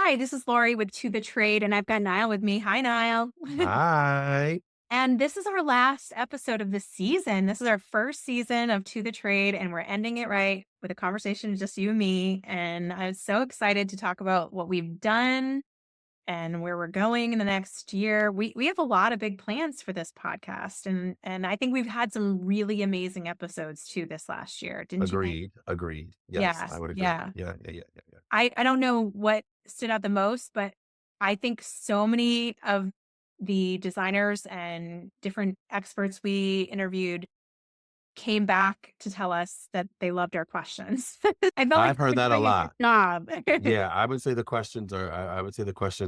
Hi, this is Laurie with To the Trade, and I've got Nile with me. Hi, Nile. Hi. And this is our last episode of the season. This is our first season of To the Trade, and we're ending it right with a conversation just you and me. And I'm so excited to talk about what we've done and where we're going in the next year. We have a lot of big plans for this podcast, and I think we've had some really amazing episodes too this last year. Didn't you think? Agreed. Agreed. Yes, Yes, I would agree. yeah. Yeah. I don't know what stood out the most, but I think so many of the designers and different experts we interviewed came back to tell us that they loved our questions. I felt like I've heard we were that a doing a good lot. job. Yeah, I would say the questions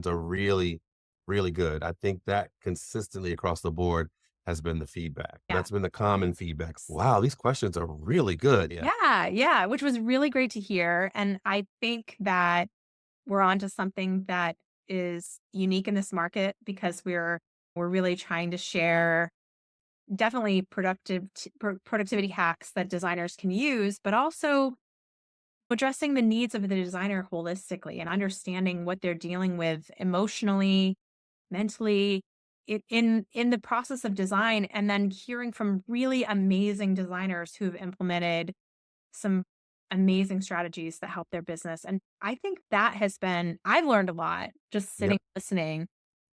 are really, really good. I think that consistently across the board has been the feedback. Yeah. That's been the common feedback. Wow, these questions are really good. Yeah. Yeah, which was really great to hear. And I think that we're onto something that is unique in this market because we're really trying to share definitely productivity hacks that designers can use, but also addressing the needs of the designer holistically and understanding what they're dealing with emotionally, mentally, in the process of design, and then hearing from really amazing designers who've implemented some amazing strategies that help their business. And I think that has been I've learned a lot just sitting Yep. listening.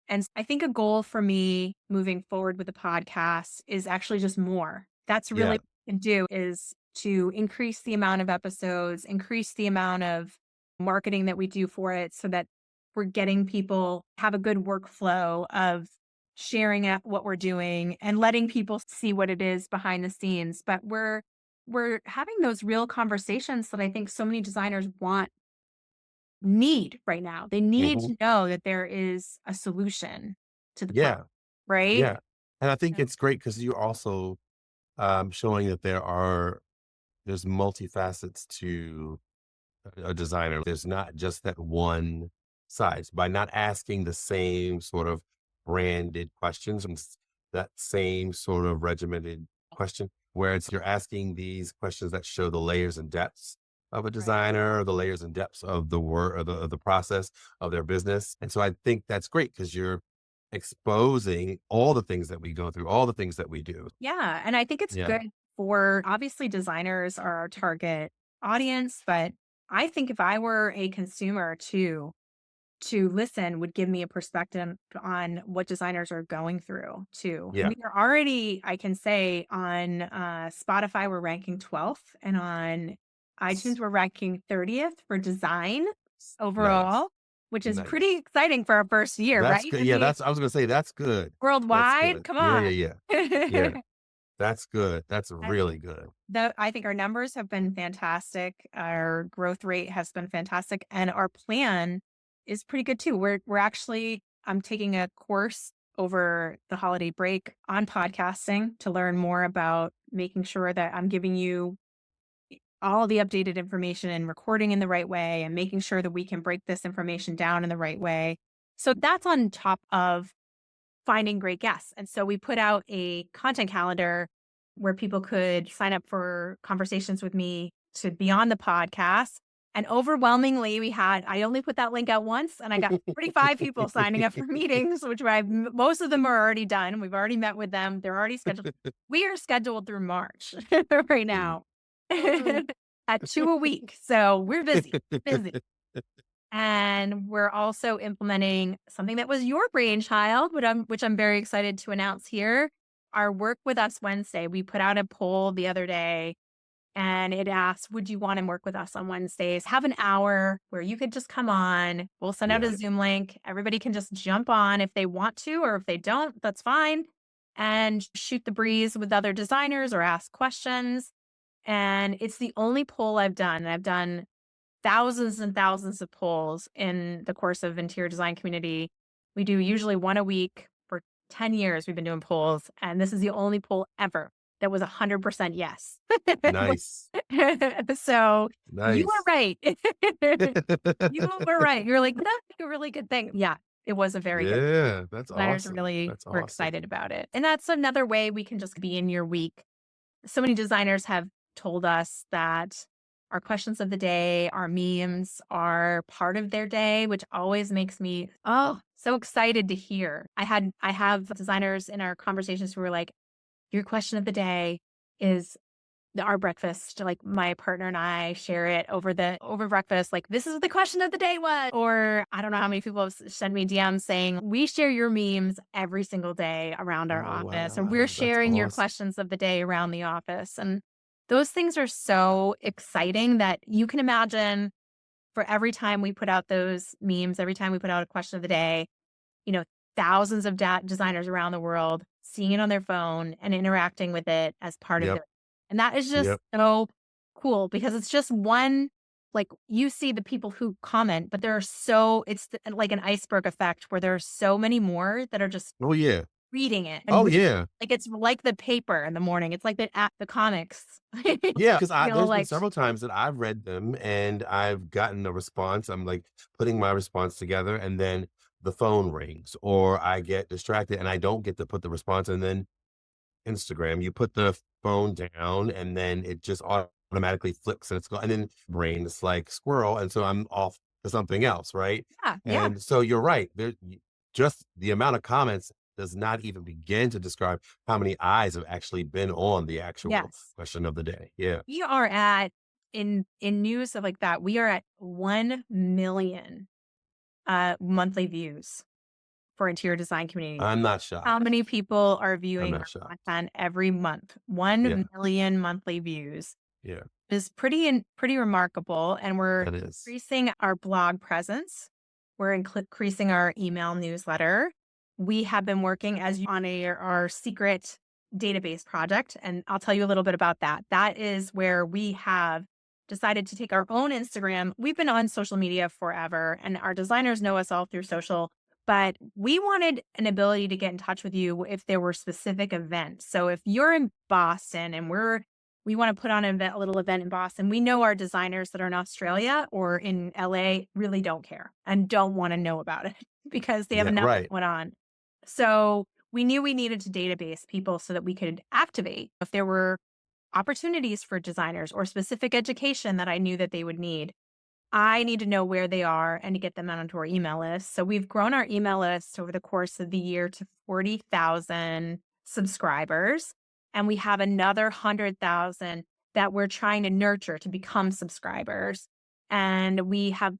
And I think a goal for me moving forward with the podcast is actually just more. That's really Yeah. what we can do is to increase the amount of episodes, increase the amount of marketing that we do for it so that we're getting people have a good workflow of sharing out what we're doing and letting people see what it is behind the scenes. But we're having those real conversations that I think so many designers need right now. They need Hmm. to know that there is a solution to the problem, Yeah. right? Yeah. And I think Yeah. it's great because you're also showing that there's multifacets to a designer. There's not just that one size. By not asking the same sort of branded questions and that same sort of regimented question, where you're asking these questions that show the layers and depths of a Right. designer, the layers and depths of the work of the process of their business. And so I think that's great because you're exposing all the things that we go through, all the things that we do. Yeah. And I think it's Yeah. good for obviously designers are our target audience, but I think if I were a consumer too, to listen would give me a perspective on what designers are going through too. And Yeah. we are already, I can say, on Spotify, we're ranking 12th, and on iTunes, we're ranking 30th for design Nice. overall, which is Nice. pretty exciting for our first year, That's right? good. I Yeah, mean, I was gonna say that's good. That's worldwide, good. come Yeah, on. yeah, yeah. Yeah, that's good. That's really good. I think our numbers have been fantastic. Our growth rate has been fantastic, and our plan is pretty good too. We're actually I'm taking a course over the holiday break on podcasting to learn more about making sure that I'm giving you all the updated information and recording in the right way and making sure that we can break this information down in the right way. So that's on top of finding great guests. And so we put out a content calendar where people could sign up for conversations with me to be on the podcast. And overwhelmingly, I only put that link out once and I got 45 people signing up for meetings, which most of them are already done. We've already met with them. They're already scheduled. We are scheduled through March right now at two a week. So we're busy. And we're also implementing something that was your brainchild, which I'm very excited to announce here. Our Work With Us Wednesday. We put out a poll the other day and it asked, would you want to work with us on Wednesdays? Have an hour where you could just come on. We'll send out Yeah. a Zoom link. Everybody can just jump on if they want to, or if they don't, that's fine. And shoot the breeze with other designers or ask questions. And it's the only poll I've done. And I've done thousands and thousands of polls in the course of interior design community. We do usually one a week for 10 years. We've been doing polls, and this is the only poll ever that was 100% yes. Nice. So you were Nice. right. You were right. You're like, that's a really good thing. Yeah, it was a very good. Yeah, that's Designers awesome. really That's were awesome. excited about it. And that's another way we can just be in your week. So many designers have told us that our questions of the day, our memes are part of their day, which always makes me, oh, so excited to hear. I have designers in our conversations who were like, your question of the day is our breakfast. Like my partner and I share it over breakfast. Like, this is what the question of the day was. Or I don't know how many people have sent me DMs saying, we share your memes every single day around our Oh, office, or we're wow. That's sharing your awesome. questions of the day around the office. And those things are so exciting that you can imagine for every time we put out those memes, every time we put out a question of the day, you know, thousands of designers around the world seeing it on their phone and interacting with it as part of Yep. their, and that is just Yep. so cool because it's just one, like, you see the people who comment, but there are so like an iceberg effect where there are so many more that are just Oh, yeah. reading it and Oh, yeah. like, it's like the paper in the morning. It's like the comics. Yeah, because You know, there's been like, several times that I've read them and I've gotten a response. I'm like putting my response together and then the phone rings or I get distracted and I don't get to put the response. And then Instagram, you put the phone down and then it just automatically flips and it's gone. And then brain is like squirrel. And so I'm off to something else. Right. yeah, yeah, And so you're right. Just the amount of comments does not even begin to describe how many eyes have actually been on the actual yes. question of the day. Yeah. We are at in news stuff like that, we are at 1,000,000 monthly views for interior design community. I'm not How shocked. many people are I'm viewing not our shocked. content every month? Yeah. 1,000,000 monthly views Yeah. is pretty remarkable, and we're That is. increasing our blog presence. We're increasing our email newsletter. We have been working on our secret database project, and I'll tell you a little bit about that. That is where we have decided to take our own Instagram. We've been on social media forever, and our designers know us all through social, but we wanted an ability to get in touch with you if there were specific events. So if you're in Boston and we want to put on a little event in Boston, we know our designers that are in Australia or in LA really don't care and don't want to know about it because they have Yeah, enough right. going on. So we knew we needed to database people so that we could activate if there were opportunities for designers or specific education that I knew that they would need. I need to know where they are and to get them onto our email list. So we've grown our email list over the course of the year to 40,000 subscribers. And we have another 100,000 that we're trying to nurture to become subscribers. And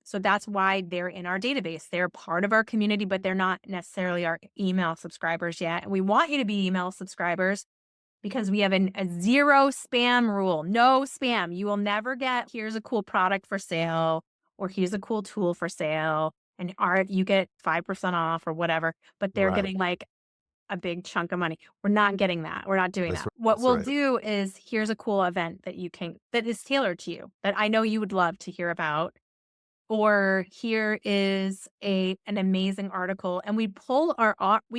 so that's why they're in our database. They're part of our community, but they're not necessarily our email subscribers yet. And we want you to be email subscribers because we have a zero spam rule. No spam. You will never get, here's a cool product for sale or here's a cool tool for sale and you get 5% off or whatever, but they're Right. getting like a big chunk of money. We're not getting that. We're not doing That's that. right. What That's we'll right. do is here's a cool event that is tailored to you that I know you would love to hear about, or here is an amazing article, and we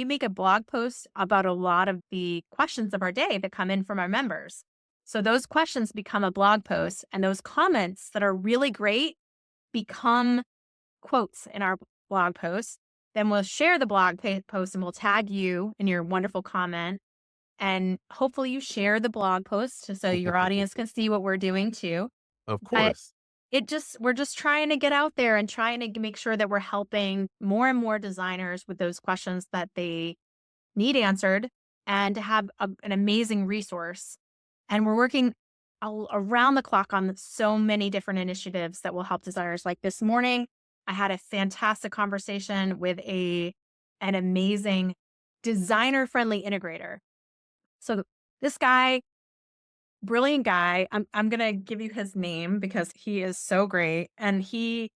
make a blog post about a lot of the questions of our day that come in from our members. So those questions become a blog post, and those comments that are really great become quotes in our blog post. Then we'll share the post and we'll tag you in your wonderful comment. And hopefully you share the blog post so your audience can see what we're doing too. Of But course. we're just trying to get out there and trying to make sure that we're helping more and more designers with those questions that they need answered and to have an amazing resource. And we're working around the clock on so many different initiatives that will help designers. Like this morning, I had a fantastic conversation with an amazing designer friendly integrator. So this guy, brilliant guy. I'm gonna give you his name because he is so great, and he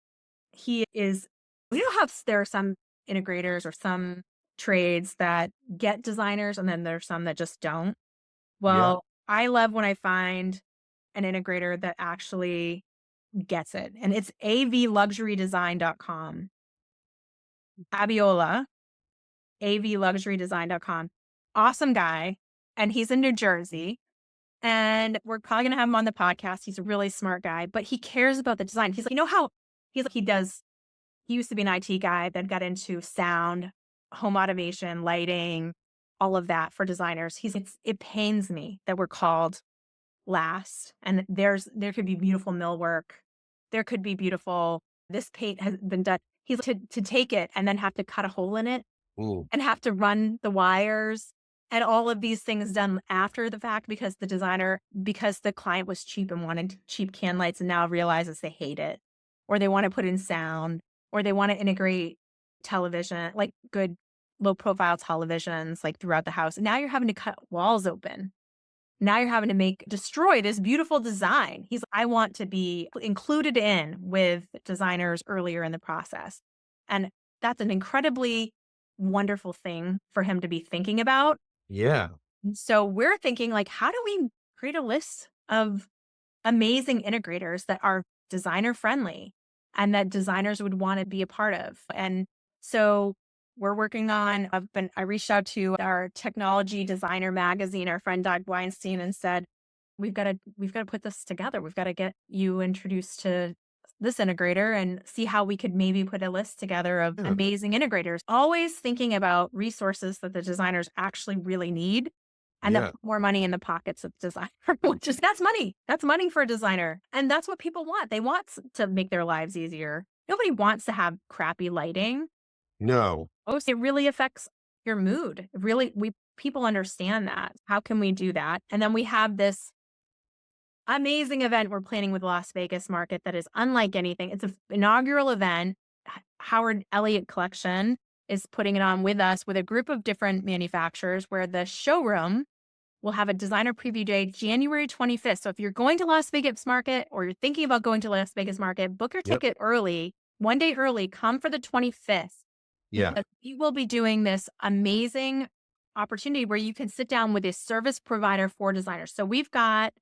is. You know how there are some integrators or some trades that get designers, and then there's some that just don't. Yep. Well, I love when I find an integrator that actually gets it, and it's avluxurydesign.com. Abiola, avluxurydesign.com. Awesome guy, and he's in New Jersey. And we're probably gonna have him on the podcast. He's a really smart guy, but he cares about the design. He's like, you know how he used to be an IT guy that got into sound, home automation, lighting, all of that for designers. It pains me that we're called last. And there could be beautiful millwork. There could be beautiful, this paint has been done. He's to take it and then have to cut a hole in it Ooh, and have to run the wires and all of these things done after the fact because the client was cheap and wanted cheap can lights and now realizes they hate it, or they wanna put in sound, or they wanna integrate television, like good low profile televisions, like, throughout the house. And now you're having to cut walls open. Now you're having to destroy this beautiful design. I want to be included in with designers earlier in the process. And that's an incredibly wonderful thing for him to be thinking about. yeah, And so we're thinking like, how do we create a list of amazing integrators that are designer friendly and that designers would want to be a part of? And so we're working on, I reached out to our technology designer magazine, our friend Doug Weinstein, and said, we've got to put this together. We've got to get you introduced to this integrator and see how we could maybe put a list together of yeah, amazing integrators, always thinking about resources that the designers actually really need and that yeah. put more money in the pockets of the designer, which is that's money. That's money for a designer. And that's what people want. They want to make their lives easier. Nobody wants to have crappy lighting. No, Oh, so it really affects your mood. It really, we people understand that. How can we do that? And then we have this amazing event we're planning with Las Vegas market that is unlike anything. It's an inaugural event. Howard Elliott Collection is putting it on with us with a group of different manufacturers where the showroom will have a designer preview day January 25th. So if you're going to Las Vegas market or you're thinking about going to Las Vegas market, book your yep, ticket early, one day early, come for the 25th yeah, because we will be doing this amazing opportunity where you can sit down with a service provider for designers. So we've got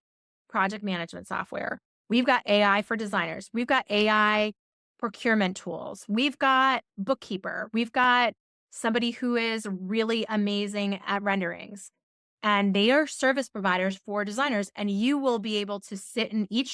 project management software. We've got AI for designers. We've got AI procurement tools. We've got bookkeeper. We've got somebody who is really amazing at renderings. And they are service providers for designers. And you will be able to sit in each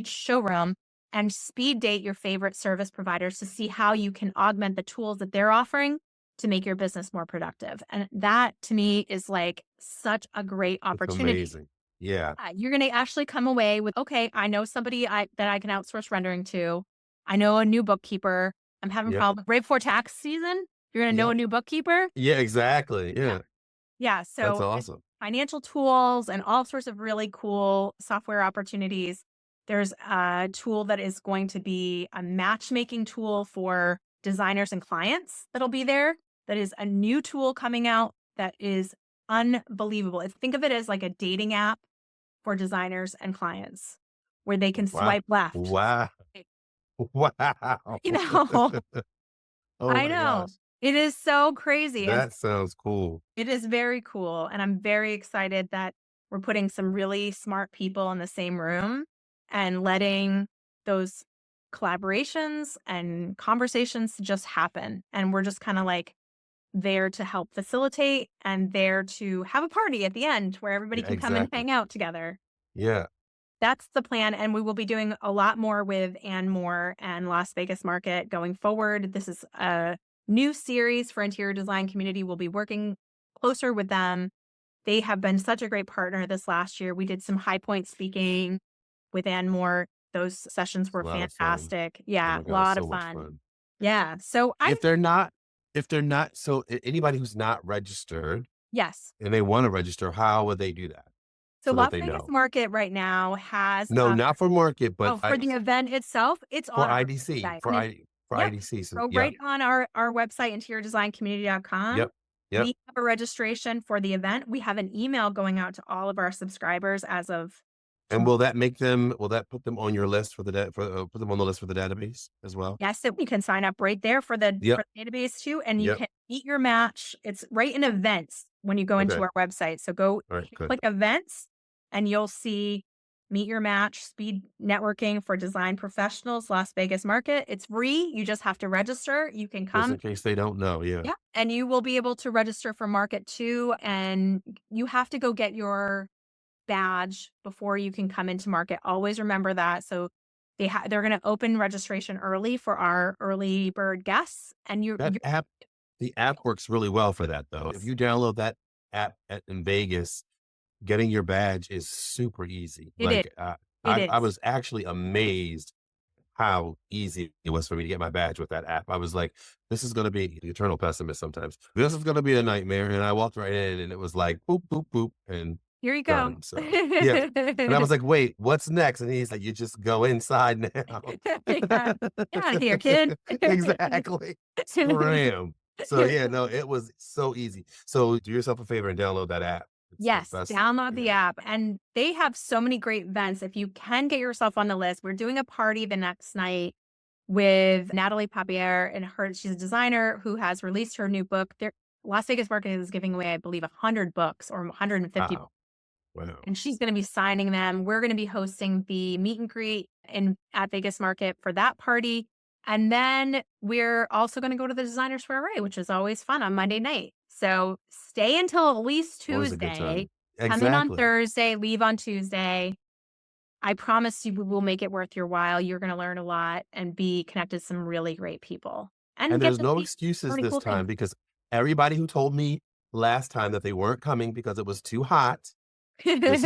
showroom and speed date your favorite service providers to see how you can augment the tools that they're offering to make your business more productive. And that to me is like such a great it's opportunity. amazing. Yeah, You're gonna actually come away with, "Okay, I know somebody that I can outsource rendering to. I know a new bookkeeper. I'm having yep, problems right before tax season, you're gonna know yep, a new bookkeeper?" yeah, exactly, Yeah. yeah, Yeah, that's so and awesome. financial tools and all sorts of really cool software opportunities. There's a tool that is going to be a matchmaking tool for designers and clients that'll be there. That is a new tool coming out that is unbelievable. Think of it as like a dating app for designers and clients where they can Wow, swipe left. wow, wow. You know, Oh I my know. gosh, It is so crazy, and that sounds cool. it is very cool, and I'm very excited that we're putting some really smart people in the same room and letting those collaborations and conversations just happen, and we're just kinda, like, there to help facilitate and there to have a party at the end where everybody Yeah, can come and exactly. hang out together. Yeah, That's the plan, and we will be doing a lot more with and More and Las Vegas Market going forward. This is a new series for interior design community. We'll be working closer with them. They have been such a great partner this last year. We did some high point speaking with and More. Those sessions it's were a lot of fun. fantastic. Oh Yeah, my a gosh, lot of so much fun. fun. Yeah. So I'm If they're not if they're not so anybody who's not registered yes. and they wanna register, how would they do that? So So that Las they Vegas know? Market right now has No, not for market, but oh, for the event itself, it's for on our IDC, website. And it for yep. IDC, so Go yeah, right on our website, interiordesigncommunity.com. yep, yep. We have a registration for the event. We have an email going out to all of our subscribers as of And tom will that put them on your list for put them on the list for the database as well? yes, so you can sign up right there Yep, for the database too, and you yep. can meet your match. It's right in events when you go into Okay, our website. So go alright, good. click events and you'll see meet your match speed networking for design professionals, Las Vegas Market. It's free. You just have to register. You can Just come. in case they don't know, yeah. Yeah. And you will be able to register for Market too. And you have to go get your badge before you can come into market. Always remember that. So they're going to open registration early for our early bird guests, and That you're app the app works really well for that, though. If you download that app in Vegas, getting your badge is super easy. It is. Like, It I is. was actually amazed how easy it was for me to get my badge with that app. I was like, "This is gonna be" the eternal pessimist sometimes. "This is gonna be a nightmare," and I walked right in, and it was like, boop, boop, boop, and Here you go. done, so, yeah, and I was like, "Wait, what's next?" And he's like, "You just go inside now." Yeah. Get out of here, kid. Exactly. Scram. So, yeah, no, it was so easy. So, do yourself a favor and download that app. It's the Yes, best. download the Yeah. app, and they have so many great events. If you can get yourself on the list, we're doing a party the next night with Natalie Papier, and she's a designer who has released her new book. Las Vegas Market is giving away, I believe, 100 books or 150, Wow. Wow. and she's going to be signing them. We're going to be hosting the meet and greet in at Vegas Market for that party. And then we're also going to go to the designer soiree, which is always fun on Monday night. So stay until at least Always a good Tuesday. time. Come in on Exactly. Thursday, leave on Tuesday. I promise you we will make it worth your while. You're going to learn a lot and be connected to some really great people and And get there's to no see excuses pretty this cool things. time because everybody who told me last time that they weren't coming because it was too hot, this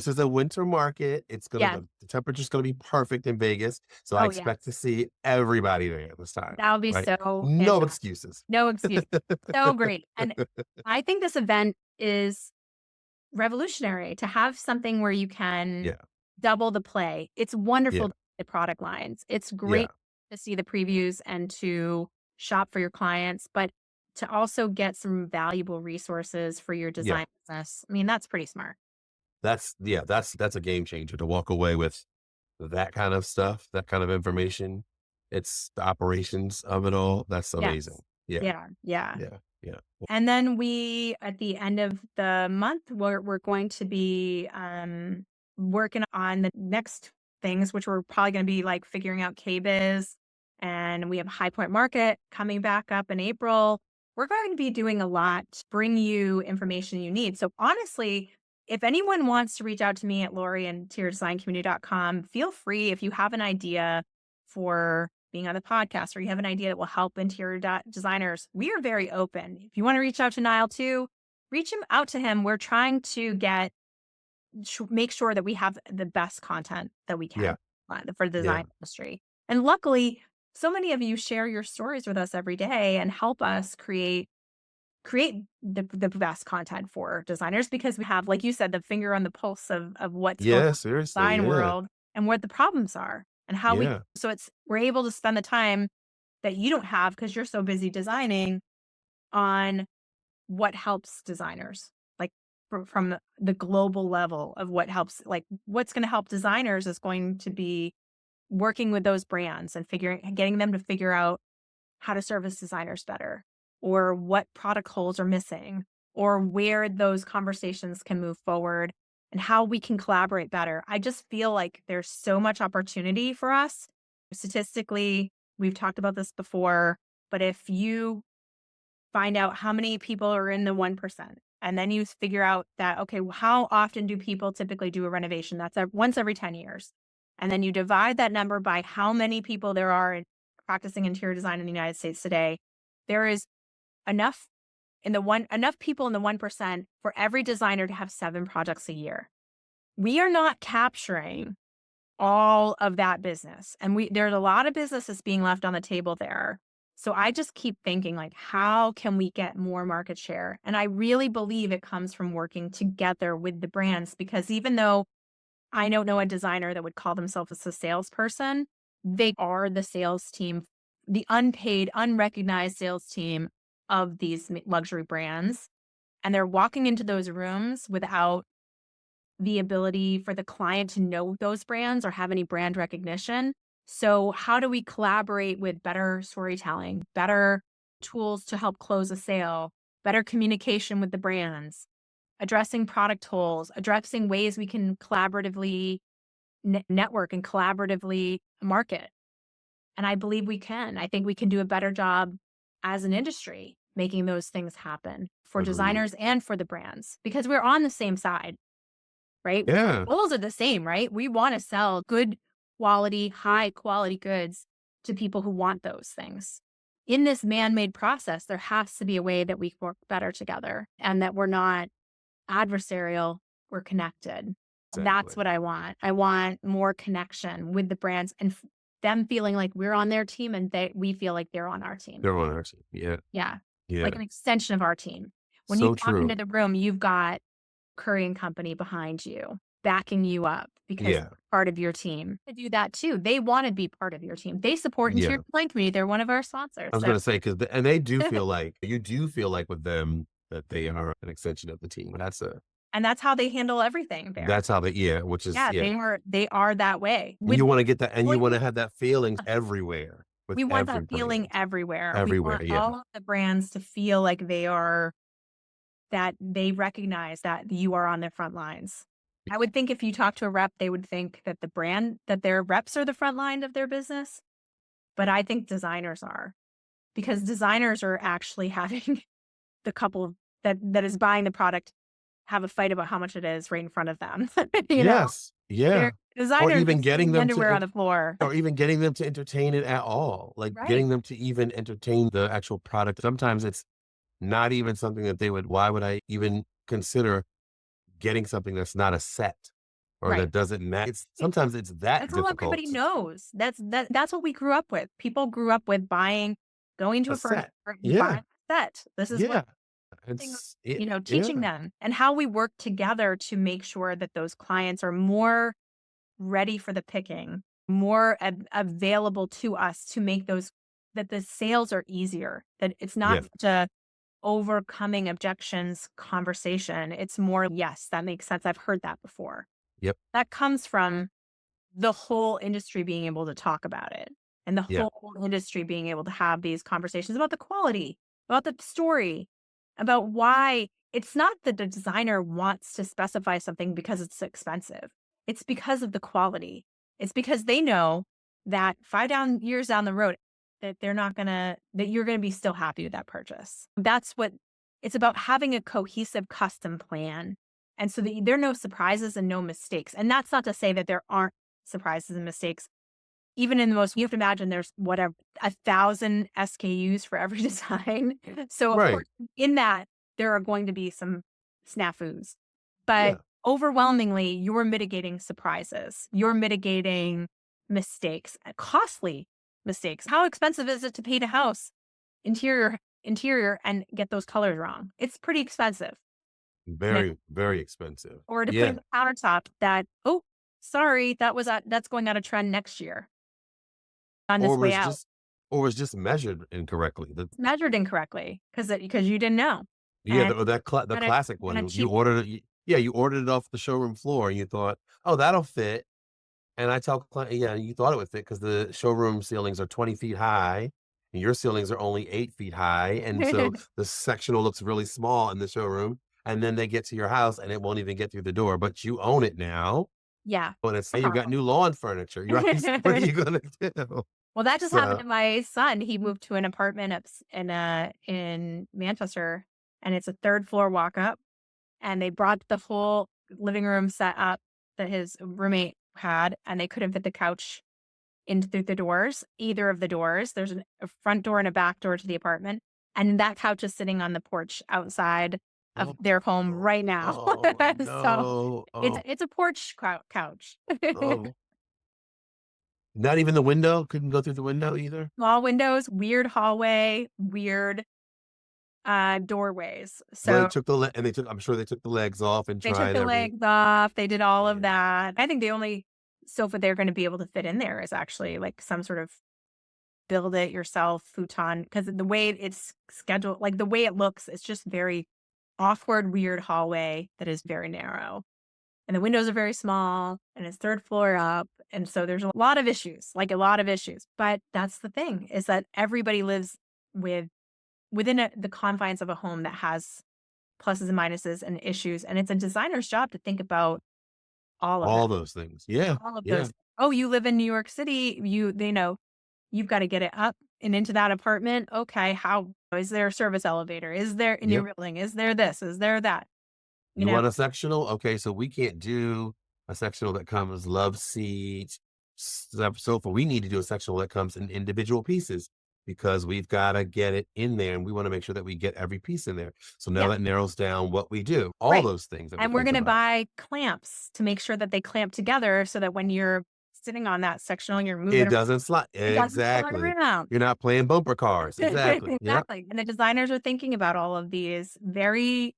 is a winter market. It's gonna Yes. go the temperature's gonna be perfect in Vegas, so I Oh, expect to yes. see everybody there this time, That would be right? so No fantastic. excuses. No excuse. So great. And I think this event is revolutionary to have something where you can Yeah, double the play. It's wonderful yeah, to see the product lines. It's yeah, great to see the previews and to shop for your clients, but to also get some valuable resources for your yeah. design business. I mean, that's pretty smart. That's a game changer to walk away with that kind of stuff, that kind of information. It's the operations of it all. That's amazing. Yes. Yeah, Yeah. Yeah. yeah, yeah, And then we, at the end of the month, we're going to be working on the next things, which we're probably going to be like figuring out KBIS, and we have High Point Market coming back up in April. We're going to be doing a lot to bring you information you need. So honestly, if anyone wants to reach out to me at Laurie and com, feel free if you have an idea for being on the podcast or you have an idea that will help interior designers, we are very open. If you want to reach out to Nile too, reach him out to him. We're trying to make sure that we have the best content that we can yeah, for the yeah, design industry. And luckily, so many of you share your stories with us every day and help us create the best content for designers because we have, like you said, the finger on the pulse of what's going yeah. on in the Seriously, design yeah, world and what the problems are and how we yeah, so it's we're able to spend the time that you don't have because you're so busy designing on what helps designers like from the global level of what helps like what's going to help designers is going to be working with those brands and getting them to figure out how to service designers better or what product holes are missing or where those conversations can move forward and how we can collaborate better. I just feel like there's so much opportunity for us. Statistically, we've talked about this before, but if you find out how many people are in the 1%, and then you figure out that, okay, how often do people typically do a renovation? That's once every 10 years. And then you divide that number by how many people there are practicing interior design in the United States today. There is enough enough people in the 1% for every designer to have 7 projects a year. We are not capturing all of that business. And there's a lot of businesses being left on the table there. So I just keep thinking like, how can we get more market share? And I really believe it comes from working together with the brands because even though I don't know a designer that would call themselves as a salesperson, they are the sales team, the unpaid, unrecognized sales team of these luxury brands. And they're walking into those rooms without the ability for the client to know those brands or have any brand recognition. So, how do we collaborate with better storytelling, better tools to help close a sale, better communication with the brands, addressing product holes, addressing ways we can collaboratively network and collaboratively market? And I believe we can. I think we can do a better job as an industry making those things happen for agreed. designers and for the brands because we're on the same side. Right? Our Yeah, goals are the same, right? We wanna sell good quality, high quality goods to people who want those things. In this man-made process, there has to be a way that we work better together and that we're not adversarial we're connected. That's Exactly. what I want. I want more connection with the brands and them feeling like we're on their team and we feel like they're on our team. They're on our team. Yeah. Yeah. Like Yeah. an extension of our team. When you So walk into true. the room, you've got Curry and Company behind you, backing you up because Yeah. they're part of your team. To do that too. They want to be part of your team. They support Interior Yeah. Design Community. They're one of our sponsors. I was So gonna say, 'cause and they do feel like you do feel like with them that they are an extension of the team. and that's how they handle everything there. That's how they yeah, which is Yeah, yeah. they are that way. And With you wanna get that and you wanna employees, have that feelings everywhere with we want every that feeling brand. everywhere. We Everywhere, want yeah. all of the brands to feel like that they recognize that you are on the front lines. I would think if you talk to a rep, they would think that their reps are the front line of their business, but I think designers are, because designers are actually having the couple that is buying the product have a fight about how much it is right in front of them. You know? Yes. Yeah. They're Or designers are even getting seeing them underwear to on the floor. or even getting them to entertain it at all, like, Right, getting them to even entertain the actual product. Sometimes it's not even something that they would why would I even consider getting something that's not a set or right. that doesn't match? It's sometimes it's that That's all difficult everybody to knows. That's what we grew up with. People grew up with going to a a furniture set. store and Yeah, buying a set. This is what yeah, it's it teaching yeah, them and how we work together to make sure that those clients are more ready for the picking, more available to us to make those that the sales are easier, that it's not yeah, such a overcoming objections conversation. It's more, yes, that makes sense. I've heard that before. yep, That comes from the whole industry being able to talk about it and the yeah, whole industry being able to have these conversations about the quality, about the story, about why it's not that the designer wants to specify something because it's expensive. It's because of the quality. It's because they know that years down the road that that you're gonna be still happy with that purchase. That's what it's about, having a cohesive custom plan. And so that there are no surprises and no mistakes. And that's not to say that there aren't surprises and mistakes. Even in the most, you have to imagine there's whatever, 1,000 SKUs for every design. So of right, course, in that, there are going to be some snafus. But yeah, overwhelmingly, you're mitigating surprises. You're mitigating mistakes, costly mistakes. How expensive is it to paint a house, interior, and get those colors wrong? It's pretty expensive. You know, very, very expensive. or to put Yeah, in the countertop that, "Oh, sorry, that's going out of trend next year on or this way was out." just or was just measured incorrectly. It's measured incorrectly because you didn't know, Yeah, and the got a classic got a one, you cheap ordered it yeah, you ordered it off the showroom floor and you thought, "Oh, that'll fit." And I tell client yeah, you thought it would fit because the showroom ceilings are 20 feet high, and your ceilings are only 8 feet high, and so the sectional looks really small in the showroom, and then they get to your house and it won't even get through the door, but you own it now, Yeah, and it's no you've got problem. new lawn furniture, you're right? So what are you gonna do? Well, that just happened So to my son. He moved to an apartment in Manchester, and it's a 3rd floor walk up, and they brought the whole living room set up that his roommate had, and they couldn't fit the couch in through the doors, either of the doors. There's a front door and a back door to the apartment, and that couch is sitting on the porch outside of oh, their home oh, right now. oh, So, no, oh, it's a porch couch. oh. Not even the window? Couldn't go through the window either? Small windows, weird hallway, weird, doorways. Well, they So, took the le and they took I'm sure they took the legs off and they took tried the every legs off, they did all of yeah, that. I think the only sofa they're gonna be able to fit in there is actually, like, some sort of build it yourself futon, because the way it's scheduled, like, the way it looks, it's just very awkward, weird hallway that is very narrow, and the windows are very small, and it's 3rd floor up, and so there's a lot of issues, like, a lot of issues, but that's the thing, is that everybody lives with within the confines of a home that has pluses and minuses and issues, and it's a designer's job to think about all of that, all those things. Yeah, all of yeah, those. "Oh, you live in New York City, they know you've gotta get it up and into that apartment. Okay, how is there a service elevator? Is there in your yep. building? Is there this? Is there that?" You You know? want a sectional? Okay, so we can't do a sectional that comes love seat, sofa. We need to do a sectional that comes in individual pieces. because we've got to get it in there and we want to make sure that we get every piece in there. So now Yeah, that narrows down what we do, all right. those things that we're And we're thinking gonna about. buy clamps to make sure that they clamp together so that when you're sitting on that sectional, you're It moving around, doesn't slide. it doesn't slide Exactly. around. You're not playing bumper cars. Exactly. Yep. Exactly, and the designers are thinking about all of these very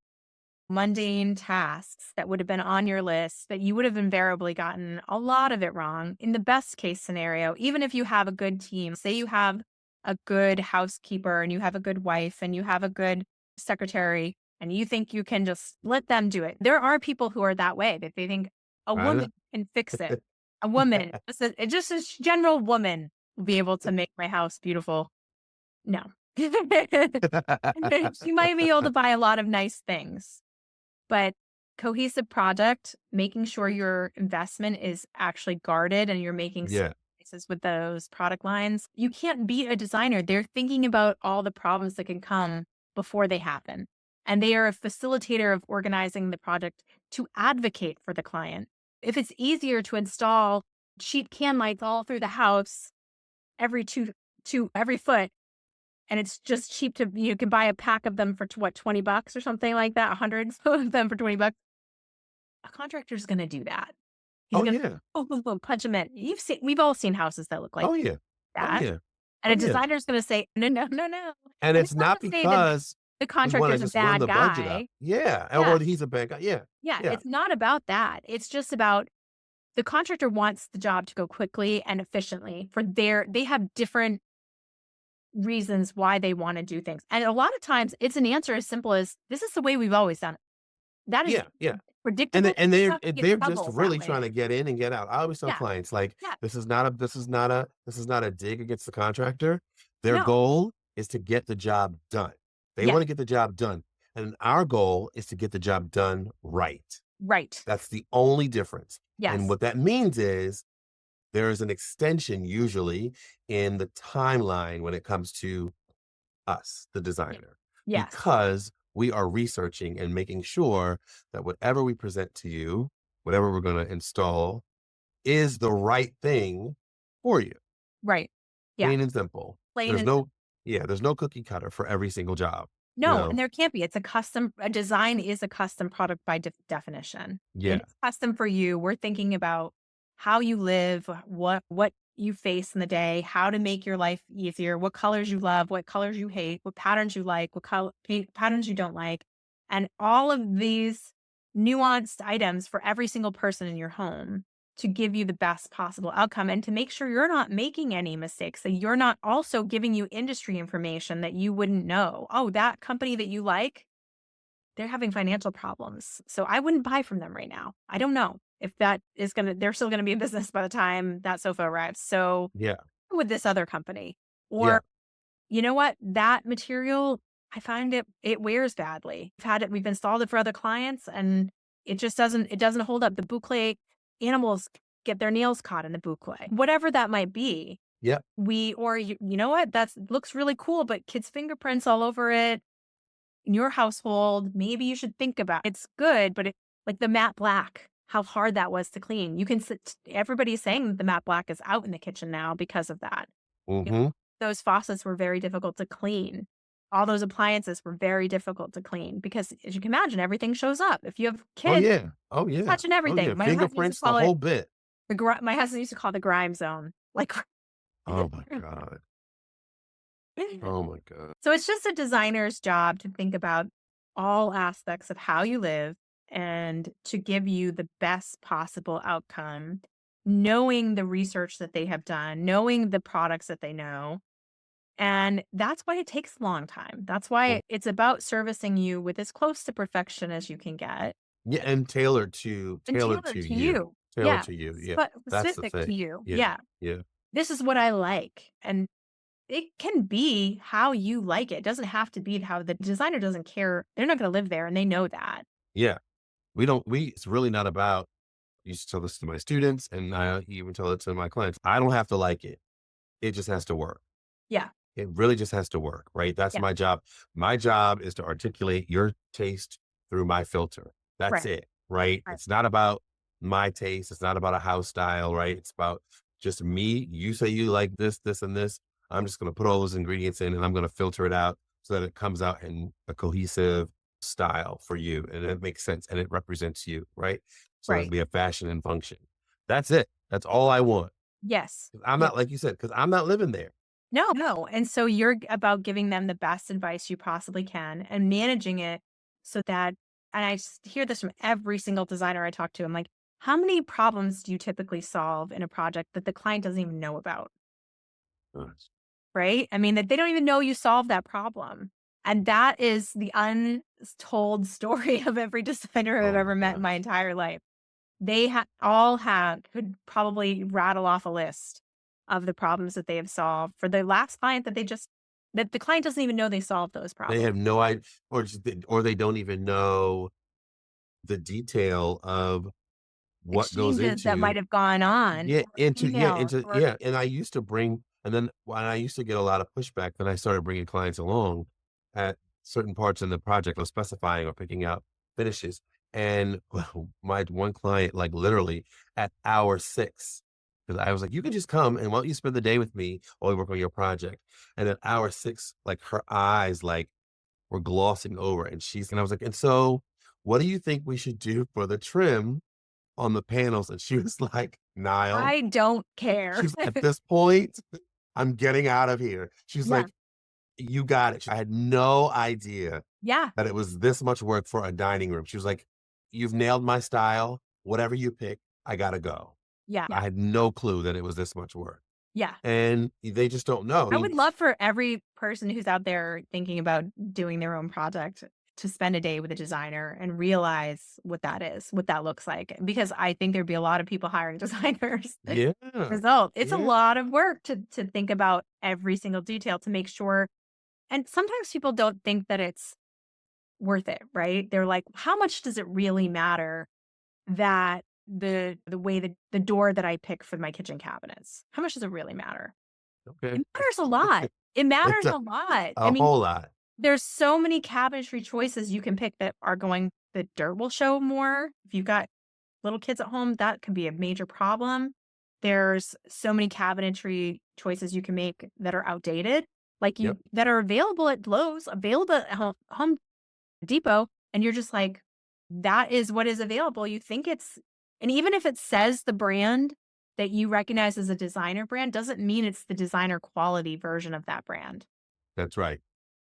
mundane tasks that would have been on your list that you would have invariably gotten a lot of it wrong in the best case scenario. Even if you have a good team, say you have a good housekeeper and you have a good wife and you have a good secretary and you think you can just let them do it. There are people who are that way, that they think a I know. woman can fix it. A woman, just a general woman will be able to make my house beautiful. No. She might be able to buy a lot of nice things, but cohesive project, making sure your investment is actually guarded and you're making Yeah. choices with those product lines. You can't beat a designer. They're thinking about all the problems that can come before they happen. And they are a facilitator of organizing the project to advocate for the client. If it's easier to install cheap can lights all through the house every every foot, and it's just cheap to you can buy a pack of them for what, $20 or something like that, 100 of them for $20. A contractor's gonna do that. He's Oh gonna yeah. boom, boom, boom, punch them in. We've all seen houses that look like Oh yeah. Oh that, yeah. and Oh a yeah. designer's gonna say, "No, no, no, no." And And it's it's not not to say that because the we want to contractor's a just run bad the budget up. guy. Yeah. Yeah, Or he's a bad guy. Yeah. yeah, Yeah. it's not about that. It's just about the contractor wants the job to go quickly and efficiently for they have different reasons why they wanna do things, and a lot of times, it's an answer as simple as, "This is the way we've always done it." That is Yeah. Yeah. predictable. And You don't get in they're just trouble that really trying way. to get in and get out. I always tell Yeah, clients, like, yeah. this is not a dig against the contractor. Their No. goal is to get the job done. They Yeah, want to get the job done. And our goal is to get the job done right. right. That's the only difference. And Yes. what that means is there is an extension usually in the timeline when it comes to us, the Ye designer, yes. because we are researching and making sure that whatever we present to you, whatever we're going to install, is the right thing for you. Right. Yeah. Plain and simple. Plain There's and simple. no, yeah, there's no cookie cutter for every single job. You No, and know, there can't be. It's a design is a custom product by definition. It yeah, is custom for you. We're thinking about how you live, what you face in the day, how to make your life easier, what colors you love, what colors you hate, what patterns you like, what patterns you don't like, and all of these nuanced items for every single person in your home to give you the best possible outcome and to make sure you're not making any mistakes, that you're not also giving you industry information that you wouldn't know. Oh, that company that you like, they're having financial problems. So I wouldn't buy from them right now. I don't know if they're still going to be in business by the time that sofa arrives. So yeah, with this other company, yeah. or you know what, that material, I find it wears badly. We've installed it for other clients and it doesn't hold up. The boucle animals get their nails caught in the boucle. Whatever that might be. Yep. You know what? That's looks really cool, but kids' fingerprints all over it in your household. Maybe you should think about it's good, but like the matte black, how hard that was to clean. Everybody's saying that the matte black is out in the kitchen now because of that. You know, Mm-hmm. those faucets were very difficult to clean. All those appliances were very difficult to clean because, as you can imagine, everything shows up. If you have Oh kids yeah. Oh yeah. touching Oh yeah. everything, my husband used to Fingerprints, the call it whole bit. my husband used to call it the grime zone. Like, Oh my God. Oh my God. so it's just a designer's job to think about all aspects of how you live and to give you the best possible outcome, knowing the research that they have done, knowing the products that they know. And that's why it takes a long time. That's Mm. why it's about servicing you with as close to perfection as you can get Yeah, and and tailored tailored to to you. you. Tailored Yeah. to you. Yeah. That's the Specific to thing. you. Yeah. Yeah. Yeah. This is what I like. And it can be how you like it. It doesn't have to be how the designer doesn't care. They're not going to live there and they know that. Yeah. It's really not about, I used to tell this to my students and I even tell it to my clients. I don't have to like it. It just has to work. Yeah. It really just has to work, right? That's Yeah. my job. My job is to articulate your taste through my filter. That's Right. it, right? Right. It's not about my taste. It's not about a house style, right? It's about just me. You say you like this, this, and this. I'm just going to put all those ingredients in and I'm going to filter it out so that it comes out in a cohesive style for you and it makes sense and it represents you, right? So that Right. we have fashion and function. That's it. That's all I want. Yes. 'Cause I'm Yeah. not, like you said, because I'm not living there. No, no. And so you're about giving them the best advice you possibly can and managing it so that, and hear this from every single designer I talk to. I'm like, how many problems do you typically solve in a project that the client doesn't even know about? Uh, Right? I mean, that they don't even know you solved that problem. And that is the untold story of every designer I've Oh ever my met in my gosh. entire life. They all have could probably rattle off a list of the problems that they have solved for the last client that that the client doesn't even know they solved those They have problems. no idea, or they don't even know the detail of what goes Exchanges that might into have gone on yeah, or into yeah, emails into or yeah, and I used to bring and then when I used to get a lot of pushback, then I started bringing clients along at certain parts in the project or specifying or picking out finishes, and well, my one client, like, literally at hour 6, because I was like, "You can just come, and why don't you spend the day with me while we work on your project?" And at hour 6, like, her eyes, like, were glossing over, and I was like, "And so, what do you think we should do for the trim on the panels?" And she was like, "Nile," I don't care. she's "At this point, I'm getting out of here." She's Yeah. like, "You got it." I had no idea Yeah. that it was this much work for a dining room. She was like, "You've nailed my style. Whatever you pick, I gotta go." Yeah. I had no clue that it was this much work, Yeah. and they just don't know. I I mean, would love for every person who's out there thinking about doing their own project to spend a day with a designer and realize what that is, what that looks like. Because I think there'd be a lot of people hiring designers. yeah, Result. It's a yeah, lot of work to think about every single detail to make sure. And sometimes people don't think that it's worth it, right? They're like, how much does it really matter that the way the door that I pick for my kitchen cabinets, how much does it really matter? okay. It matters a lot. It It's matters a lot. I a mean, whole lot. there's so many cabinetry choices you can pick that are going the dirt will show more. If you've got little kids at home, that could be a major problem. There's so many cabinetry choices you can make that are outdated, like Yep, you that are available at Lowe's, available at Home Depot, and you're just like, that is what is available. You think it's, and even if it says the brand that you recognize as a designer brand, doesn't mean it's the designer quality version of that brand, that's right.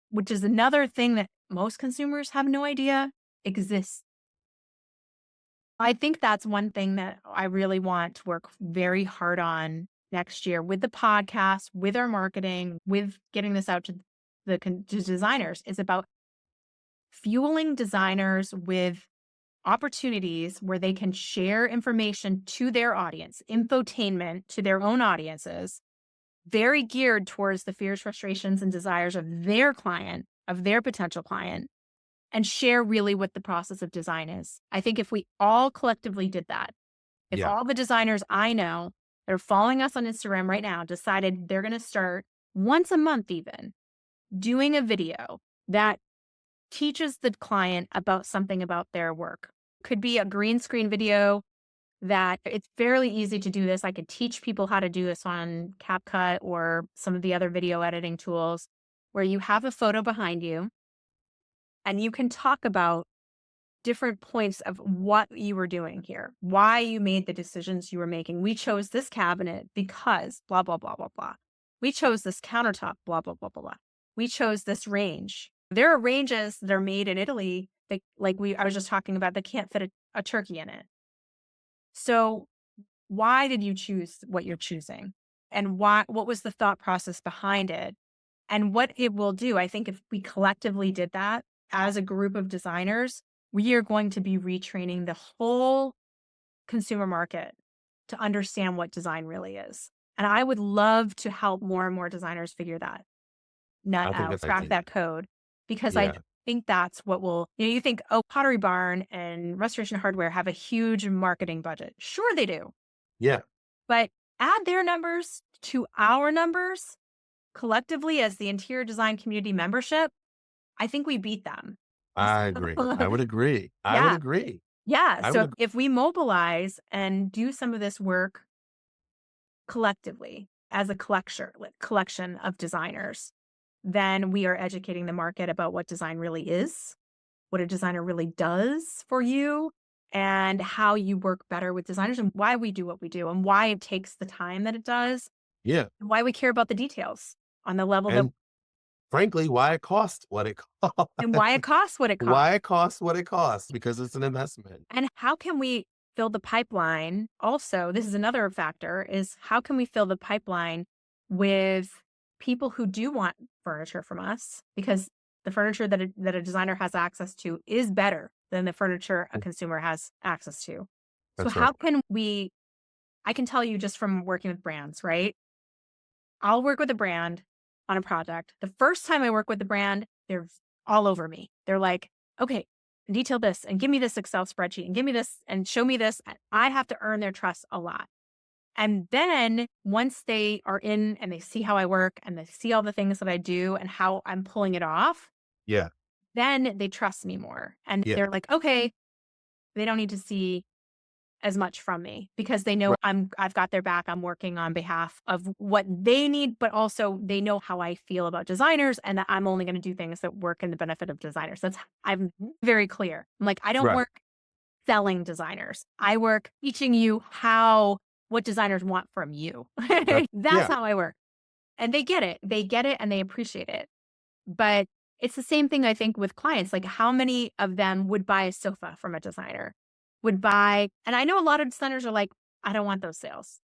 which is another thing that most consumers have no idea exists. I think that's one thing that I really want to work very hard on next year with the podcast, with our marketing, with getting this out to to designers is about fueling designers with opportunities where they can share information to their audience, infotainment to their own audiences, very geared towards the fears, frustrations, and desires of their client, of their potential client, and share really what the process of design is. I think if we all collectively did that, if Yeah, all the designers I know that are following us on Instagram right now decided they're going to start once a month, even doing a video that teaches the client about something about their work. Could be a green screen video that it's fairly easy to do this. I could teach people how to do this on CapCut or some of the other video editing tools where you have a photo behind you and you can talk about different points of what you were doing here, why you made the decisions you were making. We chose this cabinet because blah, blah, blah, blah, blah. We chose this countertop, blah, blah, blah, blah, blah. We chose this range. There are ranges that are made in Italy that, like I was just talking about, that can't fit a turkey in it. So why did you choose what you're choosing? And what was the thought process behind it? And what it will do, I think if we collectively did that as a group of designers, we are going to be retraining the whole consumer market to understand what design really is. And I would love to help more and more designers figure that nut I think out, that's crack ideal. that code, because I Yeah, think that's what will, you think, oh, Pottery Barn and Restoration Hardware have a huge marketing budget. Sure, they do. yeah, But add their numbers to our numbers collectively as the interior design community membership, I think we beat them. I agree. I would agree. I would Yeah. agree. Yeah. I would So agree. if we mobilize and do some of this work collectively, as a collection of designers, then we are educating the market about what design really is, what a designer really does for you, and how you work better with designers and why we do what we do and why it takes the time that it does Yeah. and why we care about the details on the level that And frankly, why it costs what it costs. and why it costs what it costs. Why it costs what it costs, because it's an investment. And how can we fill the pipeline? Also, this is another factor is how can we fill the pipeline with people who do want furniture from us? Because the furniture that a designer has access to is better than the furniture a Mm, consumer has access to. So that's right. how can we I can tell you just from working with brands, right? I'll work with a brand on a project. The first time I work with the brand, they're all over me. They're like, okay, detail this and give me this Excel spreadsheet and give me this and show me this. And I have to earn their trust a lot. And then once they are in and they see how I work and they see all the things that I do and how I'm pulling it off, Yeah. then they trust me more. And Yeah. they're like, okay, they don't need to see as much from me because they know Right. I've got their back. I'm working on behalf of what they need, but also they know how I feel about designers and that I'm only going to do things that work in the benefit of designers. I'm very clear. I'm like, I don't Right. work selling designers. I work teaching you how what designers want from you. That's Yeah. how I work. And they get it. They get it and they appreciate it. But it's the same thing I think with clients, like how many of them would buy a sofa from a designer? Would buy and I know a lot of designers are like, "I don't want those sales."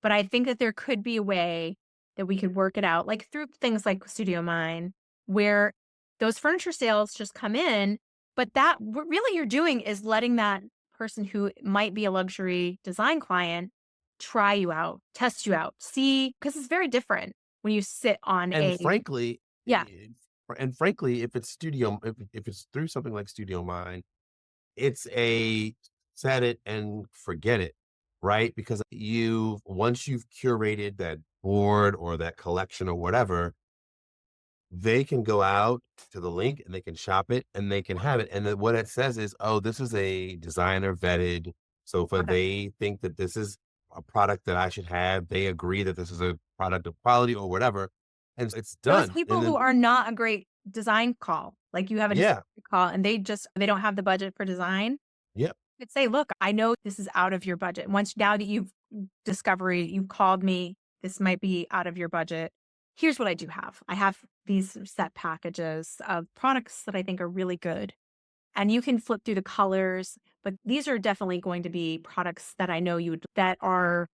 But I think that there could be a way that we could work it out, like through things like Studio Mine, where those furniture sales just come in, but that what really you're doing is letting that person who might be a luxury design client try you out, test you out, see, because it's very different when you sit on And a frankly, yeah, if it's if it's through something like Studio Mine, it's a set it and forget it, right? Because once you've curated that board or that collection or whatever, they can go out to the link and they can shop it and they can have it. And then what it says is, oh, this is a designer vetted sofa. product. They think that this is a product that I should have. They agree that this is a product of quality or whatever. And it's Those done. And people who then, are not a great design call, like you have a design yeah, call and they don't have the budget for design, yep, you could say, "Look, I know this is out of your budget. Once now that you've called me, this might be out of your budget. Here's what I do have. I have these set packages of products that I think are really good, and you can flip through the colors, but these are definitely going to be products that I know you would that are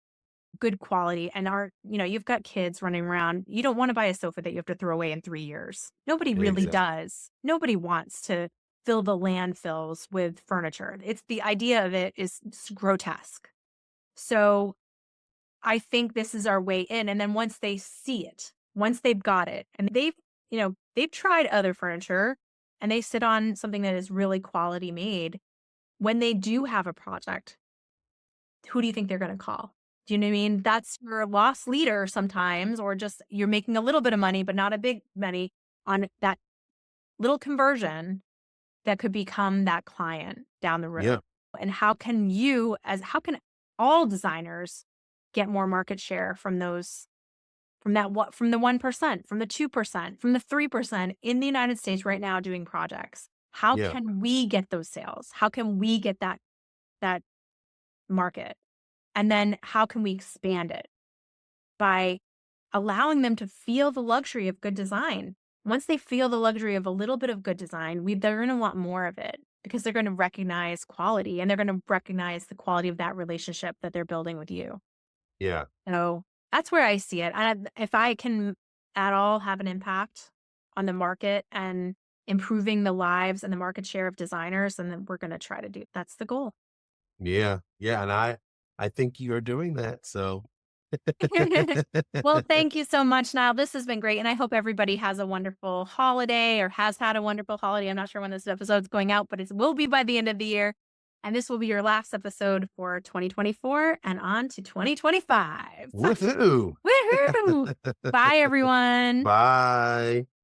good quality and are you've got kids running around. You don't wanna buy a sofa that you have to throw away in 3 years. Nobody really exactly. does. Nobody wants to fill the landfills with furniture. It's the idea of it is grotesque. So, I think this is our way in, and then once they see it, once they've got it, and they've tried other furniture, and they sit on something that is really quality made, when they do have a project, who do you think they're gonna call? Do you know what I mean? That's your lost leader sometimes, or just you're making a little bit of money, but not a big money on that little conversion that could become that client down the road. Yeah, And how can all designers get more market share from those from the 1%, from the 2%, from the 3% in the United States right now doing projects? How yeah, can we get those sales? How can we get that market? And then how can we expand it by allowing them to feel the luxury of good design? Once they feel the luxury of a little bit of good design, they're going to want more of it because they're going to recognize quality and they're going to recognize the quality of that relationship that they're building with you. yeah, So that's where I see it. And if I can at all have an impact on the market and improving the lives and the market share of designers, then we're going to try to do that's the goal. yeah, yeah. And I think you're doing that. So Well, thank you so much, Niall. This has been great. And I hope everybody has a wonderful holiday or has had a wonderful holiday. I'm not sure when this episode's going out, but it will be by the end of the year. And this will be your last episode for 2024 and on to 2025. woohoo. Woohoo! Bye, everyone. Bye.